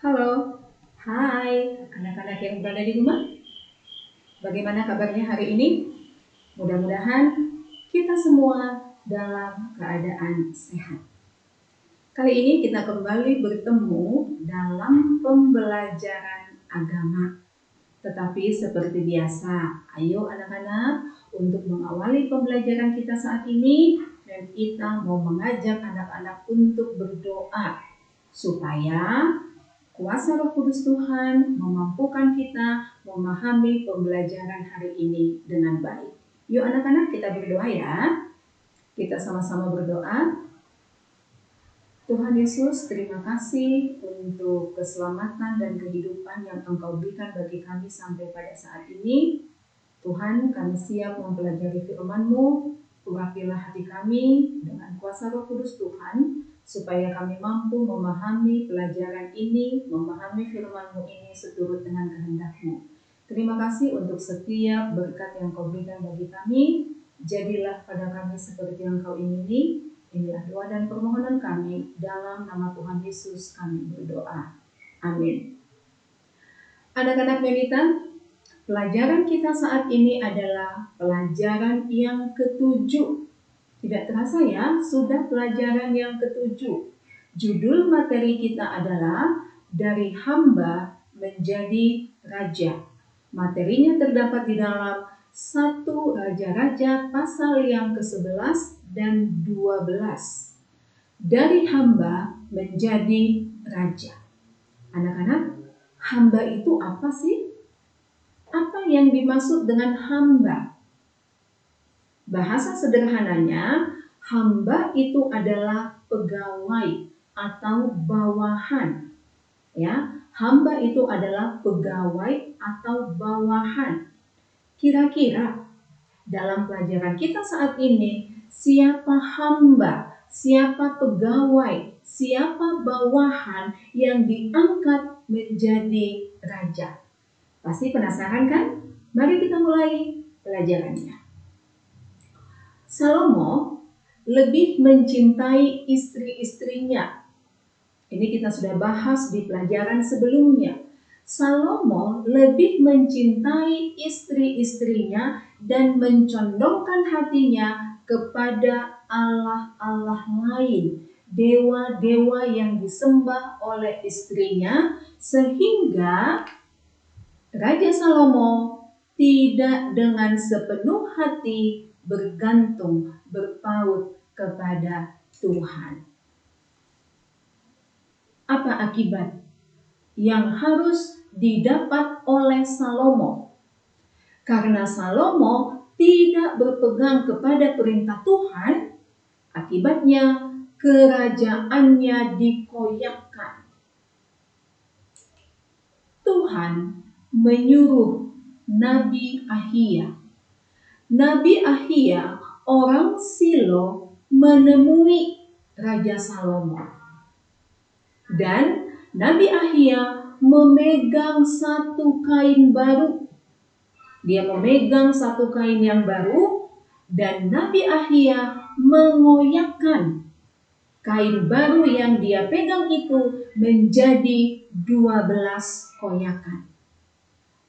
Halo, hai anak-anak yang berada di rumah. Bagaimana kabarnya hari ini? Mudah-mudahan kita semua dalam keadaan sehat. Kali ini kita kembali bertemu dalam pembelajaran agama. Tetapi seperti biasa, ayo anak-anak untuk mengawali pembelajaran kita saat ini dan kita mau mengajak anak-anak untuk berdoa supaya kuasa Roh Kudus Tuhan memampukan kita memahami pembelajaran hari ini dengan baik. Yuk anak-anak kita berdoa ya. Kita sama-sama berdoa. Tuhan Yesus, terima kasih untuk keselamatan dan kehidupan yang Engkau berikan bagi kami sampai pada saat ini. Tuhan, kami siap mempelajari firman-Mu. Urapilah hati kami dengan kuasa Roh Kudus Tuhan, supaya kami mampu memahami pelajaran ini, memahami firman-Mu ini seturut dengan kehendak-Mu. Terima kasih untuk setiap berkat yang Kau berikan bagi kami. Jadilah pada kami seperti yang Kau ingini. Inilah doa dan permohonan kami, dalam nama Tuhan Yesus kami berdoa. Amin. Anak-anak Melita, pelajaran kita saat ini adalah pelajaran yang ke-7. Tidak terasa ya, sudah pelajaran yang ke-7. Judul materi kita adalah Dari Hamba Menjadi Raja. Materinya terdapat di dalam 1 Raja-Raja pasal yang ke-11 dan 12. Dari hamba menjadi raja. Anak-anak, hamba itu apa sih? Apa yang dimaksud dengan hamba? Bahasa sederhananya, hamba itu adalah pegawai atau bawahan. Ya, hamba itu adalah pegawai atau bawahan. Kira-kira dalam pelajaran kita saat ini, siapa hamba, siapa pegawai, siapa bawahan yang diangkat menjadi raja? Pasti penasaran kan? Mari kita mulai pelajarannya. Salomo lebih mencintai istri-istrinya. Ini kita sudah bahas di pelajaran sebelumnya. Salomo lebih mencintai istri-istrinya dan mencondongkan hatinya kepada Allah-Allah lain, dewa-dewa yang disembah oleh istrinya, sehingga Raja Salomo tidak dengan sepenuh hati bergantung, berpaut kepada Tuhan. Apa akibat yang harus didapat oleh Salomo? Karena Salomo tidak berpegang kepada perintah Tuhan, akibatnya kerajaannya dikoyakkan. Tuhan menyuruh Nabi Ahia. Nabi Ahia, orang Silo, menemui Raja Salomo. Dan Nabi Ahia memegang satu kain baru. Dia memegang satu kain yang baru dan Nabi Ahia mengoyakkan kain baru yang dia pegang itu menjadi 12 koyakan.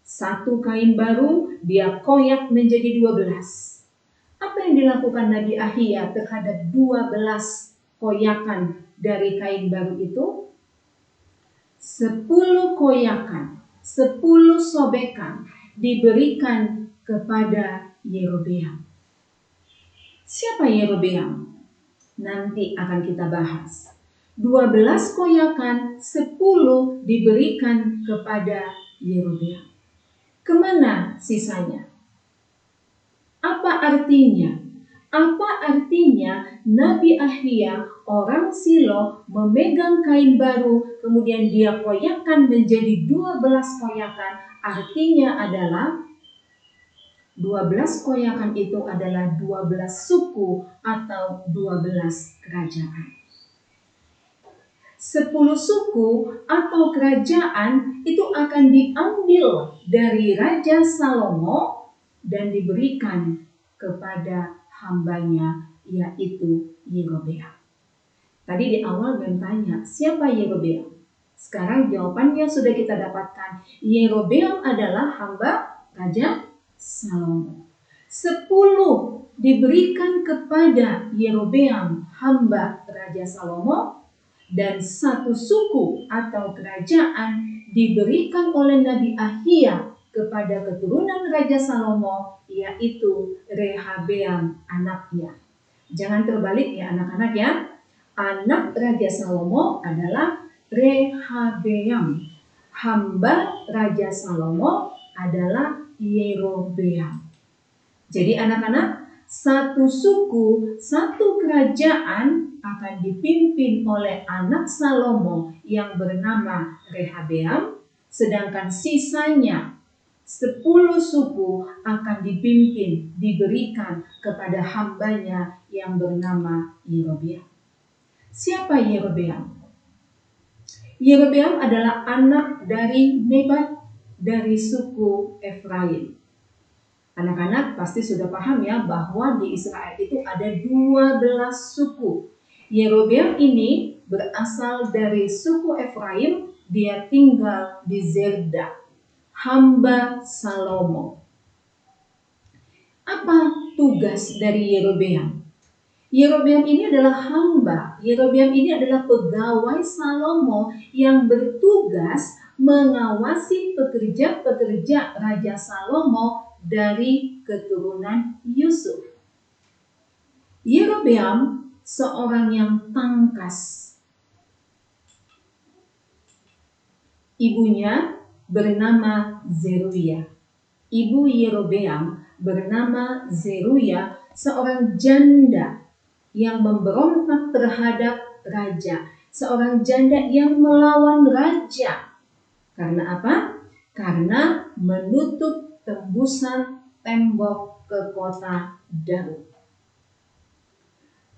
Satu kain baru dia koyak menjadi 12. Apa yang dilakukan Nabi Ahia terhadap 12 koyakan dari kain baru itu? 10 koyakan, 10 sobekan diberikan kepada Yerobeam. Siapa Yerobeam? Nanti akan kita bahas. 12 koyakan, 10 diberikan kepada Yerobeam. Kemana sisanya? Apa artinya? Apa artinya Nabi Ahia, orang Silo, memegang kain baru, kemudian dia koyakan menjadi 12 koyakan? Artinya adalah 12 koyakan itu adalah 12 suku atau 12 kerajaan. 10 suku atau kerajaan itu akan diambil dari Raja Salomo dan diberikan kepada hambanya, yaitu Yerobeam. Tadi di awal Ben tanya, siapa Yerobeam? Sekarang jawabannya sudah kita dapatkan. Yerobeam adalah hamba Raja Salomo. 10 diberikan kepada Yerobeam, hamba Raja Salomo, dan 1 suku atau kerajaan diberikan oleh Nabi Ahia kepada keturunan Raja Salomo, yaitu Rehabeam anaknya. Jangan terbalik ya anak-anak ya. Anak Raja Salomo adalah Rehabeam. Hamba Raja Salomo adalah Yerobeam. Jadi anak-anak, 1 suku, 1 kerajaan akan dipimpin oleh anak Salomo yang bernama Rehabeam, sedangkan sisanya 10 suku akan dipimpin, diberikan kepada hambanya yang bernama Yerobeam. Siapa Yerobeam? Yerobeam adalah anak dari Nebat dari suku Efraim. Anak-anak pasti sudah paham ya bahwa di Israel itu ada 12 suku. Yerobeam ini berasal dari suku Efraim, dia tinggal di Zerda, hamba Salomo. Apa tugas dari Yerobeam? Yerobeam ini adalah hamba. Yerobeam ini adalah pegawai Salomo yang bertugas mengawasi pekerja-pekerja Raja Salomo dari keturunan Yusuf. Yerobeam seorang yang tangkas. Ibunya bernama Zeruya. Ibu Yerobeam bernama Zeruya, seorang janda yang memberontak terhadap raja. Seorang janda yang melawan raja. Karena apa? Karena menutup tembusan tembok ke kota Daud.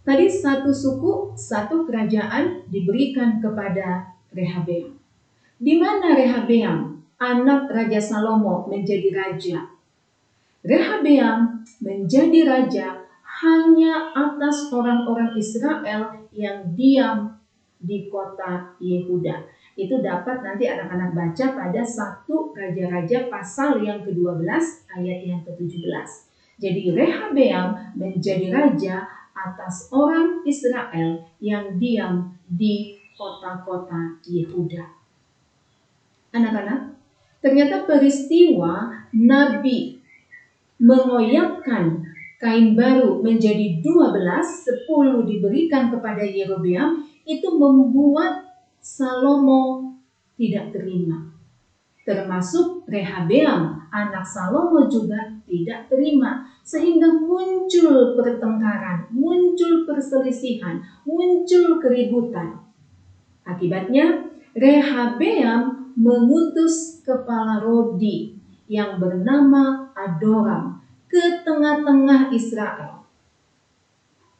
Tadi 1 suku, 1 kerajaan diberikan kepada Rehabeam. Di mana Rehabeam, anak Raja Salomo, menjadi raja? Rehabeam menjadi raja hanya atas orang-orang Israel yang diam di kota Yehuda. Itu dapat nanti anak-anak baca pada 1 Raja-Raja pasal yang ke-12 ayat yang ke-17. Jadi Rehabeam menjadi raja atas orang Israel yang diam di kota-kota Yehuda. Anak-anak, ternyata peristiwa Nabi mengoyakkan kain baru menjadi 12, 10 diberikan kepada Yerobeam, itu membuat Salomo tidak terima. Termasuk Rehabeam, anak Salomo juga tidak terima. Sehingga muncul pertengkaran, muncul perselisihan, muncul keributan. Akibatnya Rehabeam mengutus kepala Rodi yang bernama Adoram ke tengah-tengah Israel.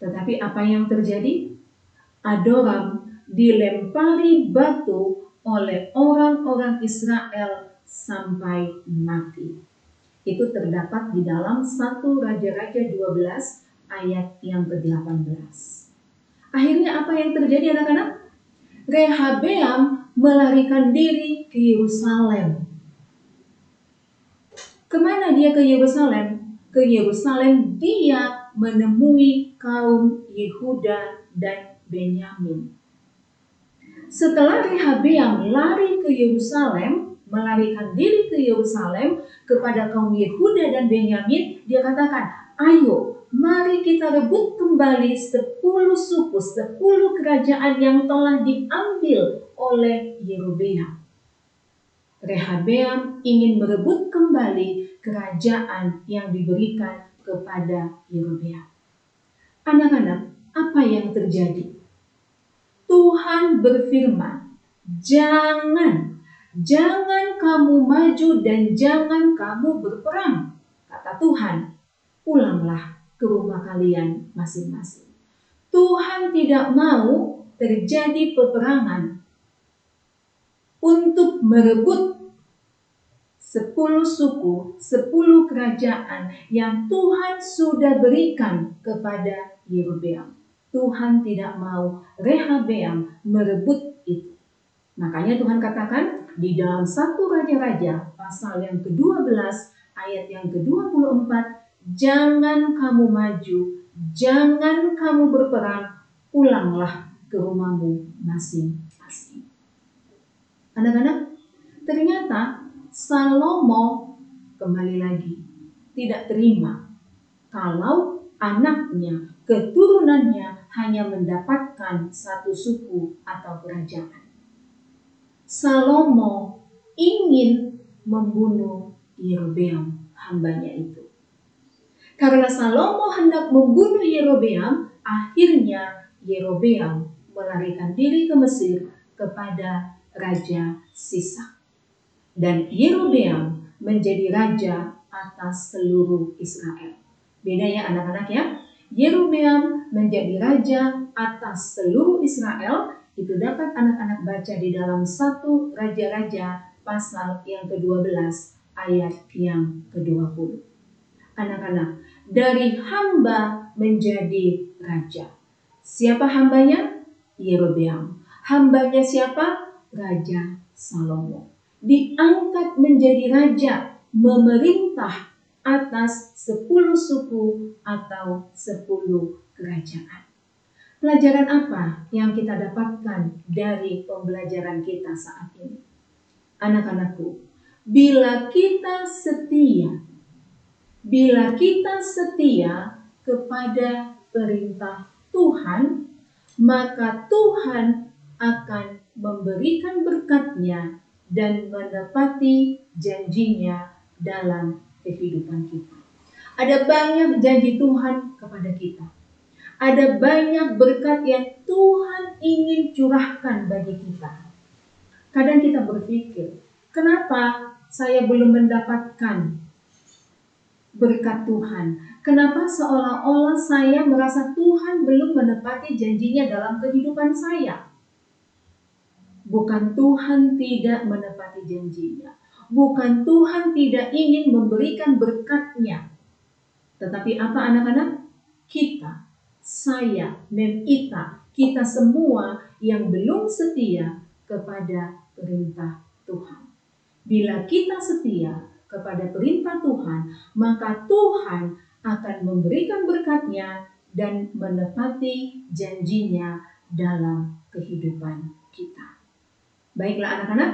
Tetapi apa yang terjadi? Adoram dilempari batu oleh orang-orang Israel sampai mati. Itu terdapat di dalam 1 Raja-Raja 12 ayat yang ke-18. Akhirnya apa yang terjadi anak-anak? Rehabeam melarikan diri ke Yerusalem. Kemana dia ke Yerusalem? Ke Yerusalem dia menemui kaum Yehuda dan Benyamin. Setelah Rehabeam lari ke Yerusalem, melarikan diri ke Yerusalem kepada kaum Yehuda dan Benyamin, dia katakan, ayo mari kita rebut kembali 10 suku, 10 kerajaan yang telah diambil oleh Yerobeam. Rehabeam ingin merebut kembali kerajaan yang diberikan kepada Yerobeam. Anak-anak, apa yang terjadi? Tuhan berfirman, jangan kamu maju dan jangan kamu berperang. Kata Tuhan, pulanglah ke rumah kalian masing-masing. Tuhan tidak mau terjadi peperangan untuk merebut 10 suku, 10 kerajaan yang Tuhan sudah berikan kepada Yerobeam. Tuhan tidak mau Rehabeam merebut itu. Makanya Tuhan katakan di dalam 1 Raja-Raja pasal yang ke-12 ayat yang ke-24, jangan kamu maju, jangan kamu berperang, pulanglah ke rumahmu masing-masing. Anak-anak, ternyata Salomo kembali lagi tidak terima kalau anaknya, keturunannya hanya mendapatkan satu suku atau kerajaan. Salomo ingin membunuh Yerobeam, hambanya itu. Karena Salomo hendak membunuh Yerobeam, akhirnya Yerobeam melarikan diri ke Mesir kepada Raja Sisak. Dan Yerobeam menjadi raja atas seluruh Israel. Beda ya anak-anak ya. Yerobeam menjadi raja atas seluruh Israel. Itu dapat anak-anak baca di dalam 1 Raja-Raja pasal yang ke-12 ayat yang ke-20. Anak-anak, dari hamba menjadi raja. Siapa hambanya? Yerobeam. Hambanya siapa? Raja Salomo. Diangkat menjadi raja, memerintah atas 10 suku atau 10 kerajaan. Pelajaran apa yang kita dapatkan dari pembelajaran kita saat ini? Anak-anakku, bila kita setia kepada perintah Tuhan, maka Tuhan akan memberikan berkat-Nya dan menepati janjinya dalam kehidupan kita. Ada banyak janji Tuhan kepada kita. Ada banyak berkat yang Tuhan ingin curahkan bagi kita. Kadang kita berpikir, kenapa saya belum mendapatkan berkat Tuhan? Kenapa seolah-olah saya merasa Tuhan belum menepati janjinya dalam kehidupan saya? Bukan Tuhan tidak menepati janjinya. Bukan Tuhan tidak ingin memberikan berkat-Nya. Tetapi apa anak-anak? Kita, saya, dan kita semua yang belum setia kepada perintah Tuhan. Bila kita setia kepada perintah Tuhan, maka Tuhan akan memberikan berkat-Nya dan menepati janjinya dalam kehidupan kita. Baiklah anak-anak,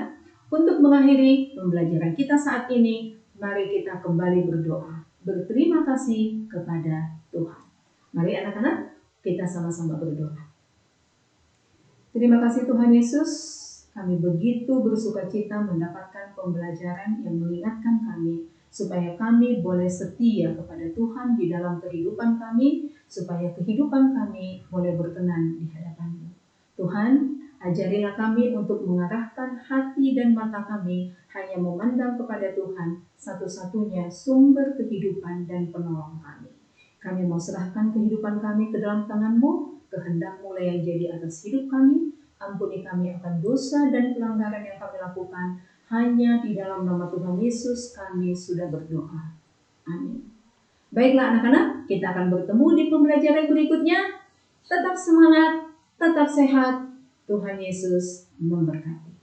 untuk mengakhiri pembelajaran kita saat ini, mari kita kembali berdoa, berterima kasih kepada Tuhan. Mari anak-anak, kita sama-sama berdoa. Terima kasih Tuhan Yesus, kami begitu bersukacita mendapatkan pembelajaran yang mengingatkan kami, supaya kami boleh setia kepada Tuhan di dalam kehidupan kami, supaya kehidupan kami boleh berkenan di hadapan-Mu. Tuhan, ajarilah kami untuk mengarahkan hati dan mata kami hanya memandang kepada Tuhan, satu-satunya sumber kehidupan dan penolong kami. Kami mau serahkan kehidupan kami ke dalam tangan-Mu, kehendak-Mu yang jadi atas hidup kami. Ampuni kami akan dosa dan pelanggaran yang kami lakukan. Hanya di dalam nama Tuhan Yesus kami sudah berdoa. Amin. Baiklah anak-anak, kita akan bertemu di pembelajaran berikutnya. Tetap semangat, tetap sehat. Tuhan Yesus memberkati.